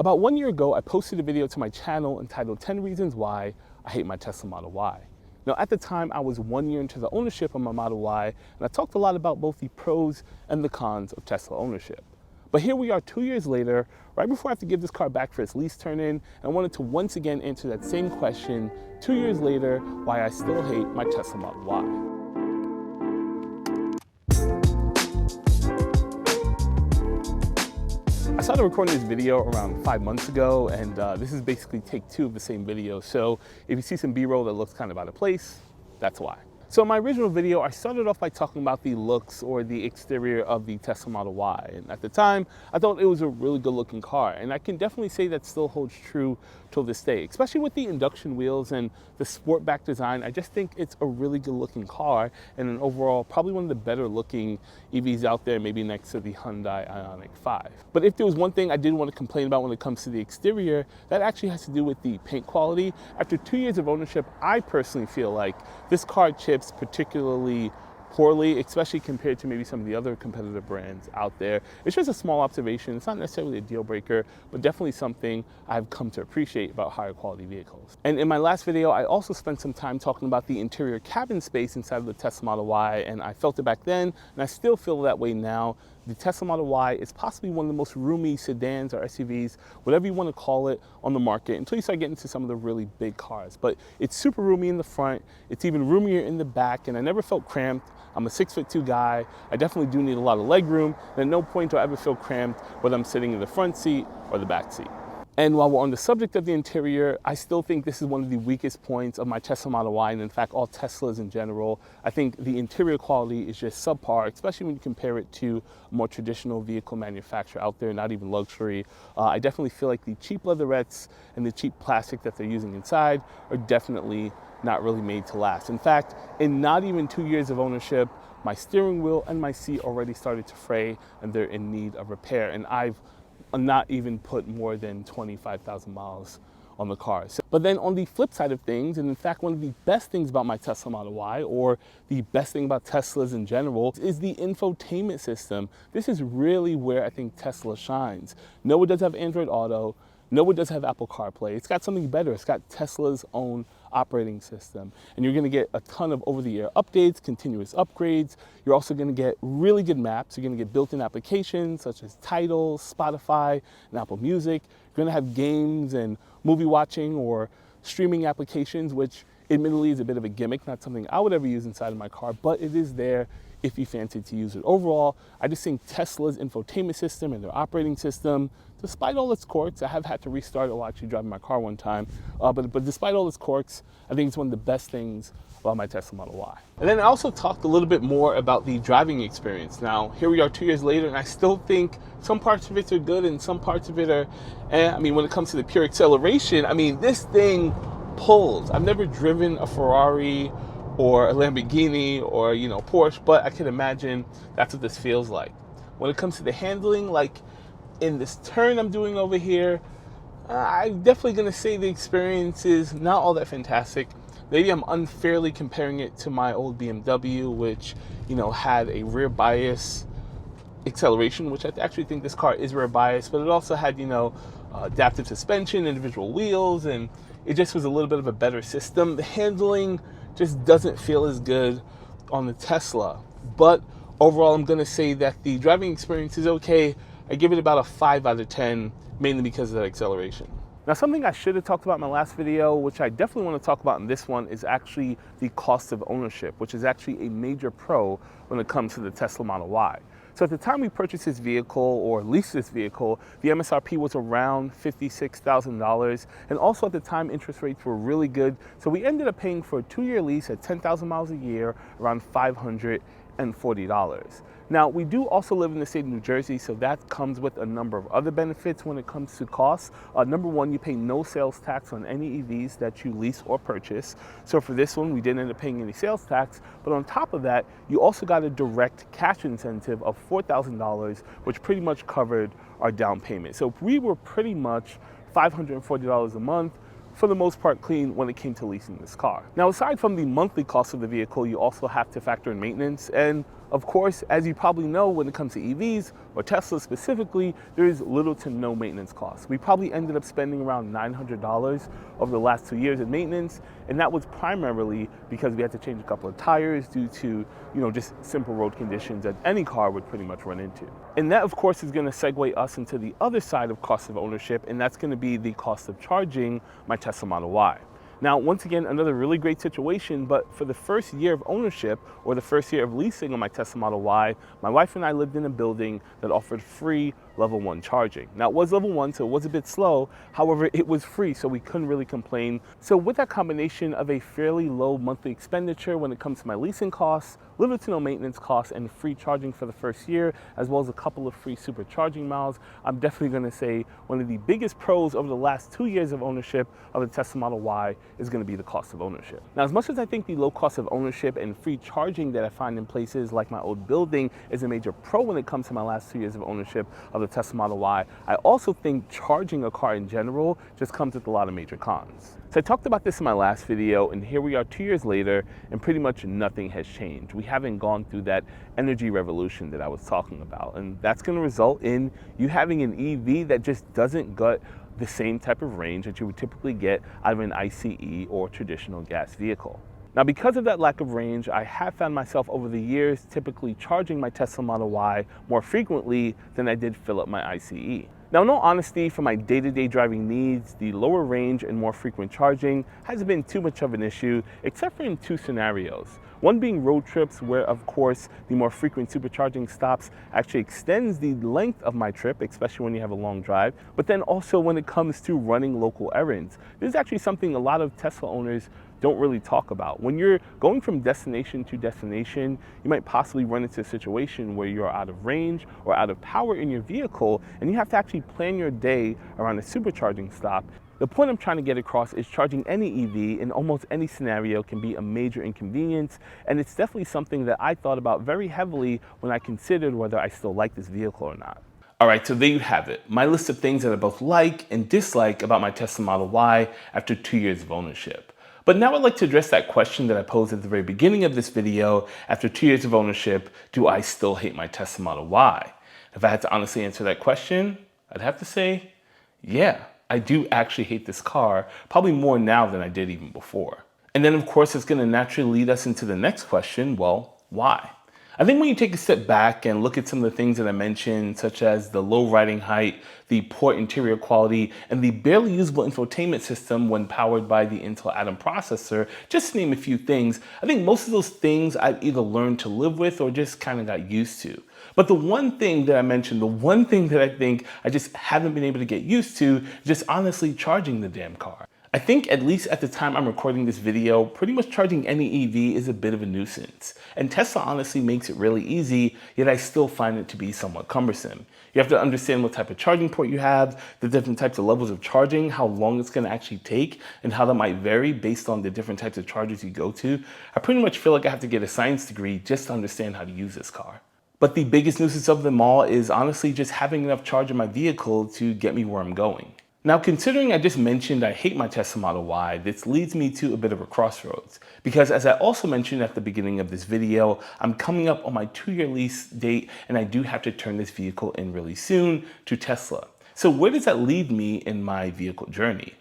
About 1 year ago, I posted a video to my channel entitled 10 Reasons Why I Hate My Tesla Model Y. Now, at the time, I was 1 year into the ownership of my Model Y, and I talked a lot about both the pros and the cons of Tesla ownership. But here we are 2 years later, right before I have to give this car back for its lease turn-in, and I wanted to once again answer that same question 2 years later, why I still hate my Tesla Model Y. I started recording this video around 5 months ago, and this is basically take 2 of the same video. So if you see some B-roll that looks kind of out of place, that's why. So in my original video, I started off by talking about the looks or the exterior of the Tesla Model Y. And at the time, I thought it was a really good looking car. And I can definitely say that still holds true till this day, especially with the induction wheels and the Sportback design. I just think it's a really good looking car and an overall, probably one of the better looking EVs out there, maybe next to the Hyundai Ioniq 5. But if there was one thing I did want to complain about when it comes to the exterior, that actually has to do with the paint quality. After 2 years of ownership, I personally feel like this car chips particularly poorly, especially compared to maybe some of the other competitive brands out there. It's just a small observation. It's not necessarily a deal breaker, but definitely something I've come to appreciate about higher quality vehicles. And in my last video, I also spent some time talking about the interior cabin space inside of the Tesla Model Y, and I felt it back then, and I still feel that way now. The Tesla Model Y is possibly one of the most roomy sedans or SUVs, whatever you want to call it, on the market until you start getting to some of the really big cars. But it's super roomy in the front, it's even roomier in the back, and I never felt cramped. I'm a 6'2" guy. I definitely do need a lot of leg room, and at no point do I ever feel cramped whether I'm sitting in the front seat or the back seat. And while we're on the subject of the interior, I still think this is one of the weakest points of my Tesla Model Y, and in fact, all Teslas in general. I think the interior quality is just subpar, especially when you compare it to a more traditional vehicle manufacturer out there, not even luxury. I definitely feel like the cheap leatherettes and the cheap plastic that they're using inside are definitely not really made to last. In fact, in not even 2 years of ownership, my steering wheel and my seat already started to fray, and they're in need of repair. And I've not even put more than 25,000 miles on the car. But then on the flip side of things, and in fact one of the best things about my Tesla Model Y, or the best thing about Teslas in general, is the infotainment system. This is really where I think Tesla shines. No, it does have Android Auto. No, it does have Apple CarPlay. It's got something better. It's got Tesla's own operating system. And you're gonna get a ton of over-the-air updates, continuous upgrades. You're also gonna get really good maps. You're gonna get built-in applications such as Tidal, Spotify, and Apple Music. You're gonna have games and movie watching or streaming applications, which admittedly is a bit of a gimmick, not something I would ever use inside of my car, but it is there if you fancy to use it. Overall, I just think Tesla's infotainment system and their operating system, despite all its quirks, I have had to restart it while actually driving my car one time, but despite all its quirks, I think it's one of the best things about my Tesla Model Y. And then I also talked a little bit more about the driving experience. Now, here we are 2 years later, and I still think some parts of it are good and some parts of it are, I mean, when it comes to the pure acceleration, I mean, this thing pulls. I've never driven a Ferrari or a Lamborghini or, Porsche, but I can imagine that's what this feels like. When it comes to the handling, like in this turn I'm doing over here, I'm definitely gonna say the experience is not all that fantastic. Maybe I'm unfairly comparing it to my old BMW, which, had a rear bias acceleration, which I actually think this car is rear bias, but it also had, adaptive suspension, individual wheels, and it just was a little bit of a better system. The handling just doesn't feel as good on the Tesla. But overall, I'm gonna say that the driving experience is okay. I give it about a 5 out of 10, mainly because of that acceleration. Now, something I should have talked about in my last video, which I definitely want to talk about in this one, is actually the cost of ownership, which is actually a major pro when it comes to the Tesla Model Y. So at the time we purchased this vehicle or leased this vehicle, the MSRP was around $56,000. And also at the time, interest rates were really good. So we ended up paying for a 2-year lease at 10,000 miles a year, around $540. Now, we do also live in the state of New Jersey, so that comes with a number of other benefits when it comes to costs. Number one, you pay no sales tax on any EVs that you lease or purchase. So for this one, we didn't end up paying any sales tax, but on top of that, you also got a direct cash incentive of $4,000, which pretty much covered our down payment. So we were pretty much $540 a month, for the most part clean when it came to leasing this car. Now, aside from the monthly cost of the vehicle, you also have to factor in maintenance, and Of course, as you probably know, when it comes to EVs or Tesla specifically, there is little to no maintenance costs. We probably ended up spending around $900 over the last 2 years in maintenance, and that was primarily because we had to change a couple of tires due to, just simple road conditions that any car would pretty much run into. And that, of course, is going to segue us into the other side of cost of ownership, and that's going to be the cost of charging my Tesla Model Y. Now, once again, another really great situation, but for the first year of ownership or the first year of leasing on my Tesla Model Y, my wife and I lived in a building that offered free level 1 charging. Now, it was level 1, so it was a bit slow. However, it was free, so we couldn't really complain. So with that combination of a fairly low monthly expenditure when it comes to my leasing costs, little to no maintenance costs, and free charging for the first year, as well as a couple of free supercharging miles, I'm definitely going to say one of the biggest pros over the last 2 years of ownership of the Tesla Model Y is going to be the cost of ownership. Now, as much as I think the low cost of ownership and free charging that I find in places like my old building is a major pro when it comes to my last 2 years of ownership of the Tesla Model Y, I also think charging a car in general just comes with a lot of major cons. So I talked about this in my last video, and here we are 2 years later, and pretty much nothing has changed. We haven't gone through that energy revolution that I was talking about, and that's going to result in you having an EV that just doesn't get the same type of range that you would typically get out of an ICE or traditional gas vehicle. Now, because of that lack of range, I have found myself over the years typically charging my Tesla Model Y more frequently than I did fill up my ICE. Now, in all honesty, for my day-to-day driving needs, the lower range and more frequent charging hasn't been too much of an issue, except for in 2 scenarios. One being road trips where, of course, the more frequent supercharging stops actually extends the length of my trip, especially when you have a long drive, but then also when it comes to running local errands. This is actually something a lot of Tesla owners don't really talk about. When you're going from destination to destination, you might possibly run into a situation where you're out of range or out of power in your vehicle, and you have to actually plan your day around a supercharging stop. The point I'm trying to get across is charging any EV in almost any scenario can be a major inconvenience, and it's definitely something that I thought about very heavily when I considered whether I still like this vehicle or not. All right, so there you have it. My list of things that I both like and dislike about my Tesla Model Y after 2 years of ownership. But now I'd like to address that question that I posed at the very beginning of this video. After 2 years of ownership, do I still hate my Tesla Model Y? If I had to honestly answer that question, I'd have to say, yeah, I do actually hate this car, probably more now than I did even before. And then of course, it's gonna naturally lead us into the next question, well, why? I think when you take a step back and look at some of the things that I mentioned, such as the low riding height, the poor interior quality, and the barely usable infotainment system when powered by the Intel Atom processor, just to name a few things, I think most of those things I've either learned to live with or just kind of got used to. But the one thing that I mentioned, the one thing that I think I just haven't been able to get used to, is just honestly charging the damn car. I think at least at the time I'm recording this video, pretty much charging any EV is a bit of a nuisance. And Tesla honestly makes it really easy, yet I still find it to be somewhat cumbersome. You have to understand what type of charging port you have, the different types of levels of charging, how long it's gonna actually take, and how that might vary based on the different types of chargers you go to. I pretty much feel like I have to get a science degree just to understand how to use this car. But the biggest nuisance of them all is honestly just having enough charge in my vehicle to get me where I'm going. Now, considering I just mentioned I hate my Tesla Model Y, this leads me to a bit of a crossroads. Because as I also mentioned at the beginning of this video, I'm coming up on my 2-year lease date, and I do have to turn this vehicle in really soon to Tesla. So where does that lead me in my vehicle journey?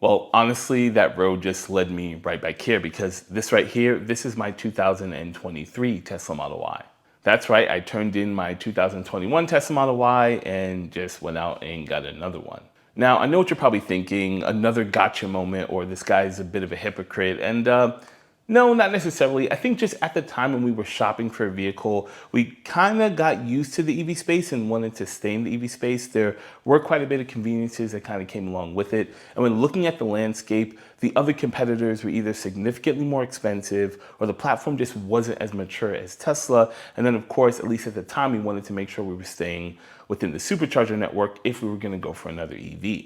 Well, honestly, that road just led me right back here, because this right here, this is my 2023 Tesla Model Y. That's right, I turned in my 2021 Tesla Model Y and just went out and got another one. Now, I know what you're probably thinking, another gotcha moment, or this guy's a bit of a hypocrite, and no, not necessarily. I think just at the time when we were shopping for a vehicle, we kind of got used to the EV space and wanted to stay in the EV space. There were quite a bit of conveniences that kind of came along with it. And when looking at the landscape, the other competitors were either significantly more expensive or the platform just wasn't as mature as Tesla. And then of course, at least at the time, we wanted to make sure we were staying within the supercharger network if we were going to go for another EV.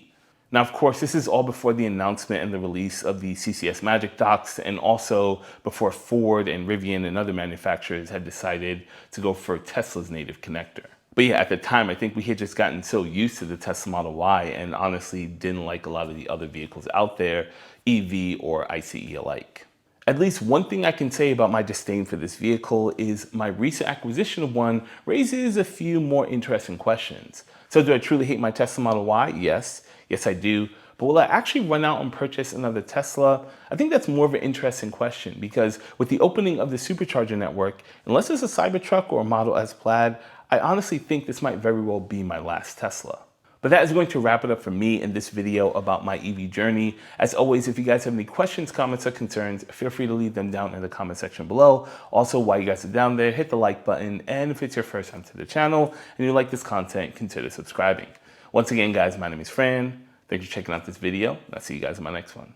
Now, of course, this is all before the announcement and the release of the CCS Magic Docks, and also before Ford and Rivian and other manufacturers had decided to go for Tesla's native connector. But yeah, at the time, I think we had just gotten so used to the Tesla Model Y and honestly didn't like a lot of the other vehicles out there, EV or ICE alike. At least one thing I can say about my disdain for this vehicle is my recent acquisition of one raises a few more interesting questions. So do I truly hate my Tesla Model Y? Yes. Yes, I do. But will I actually run out and purchase another Tesla? I think that's more of an interesting question because with the opening of the supercharger network, unless it's a Cybertruck or a Model S Plaid, I honestly think this might very well be my last Tesla. But that is going to wrap it up for me in this video about my EV journey. As always, if you guys have any questions, comments, or concerns, feel free to leave them down in the comment section below. Also, while you guys are down there, hit the like button. And if it's your first time to the channel and you like this content, consider subscribing. Once again, guys, my name is Fran. Thanks for checking out this video. I'll see you guys in my next one.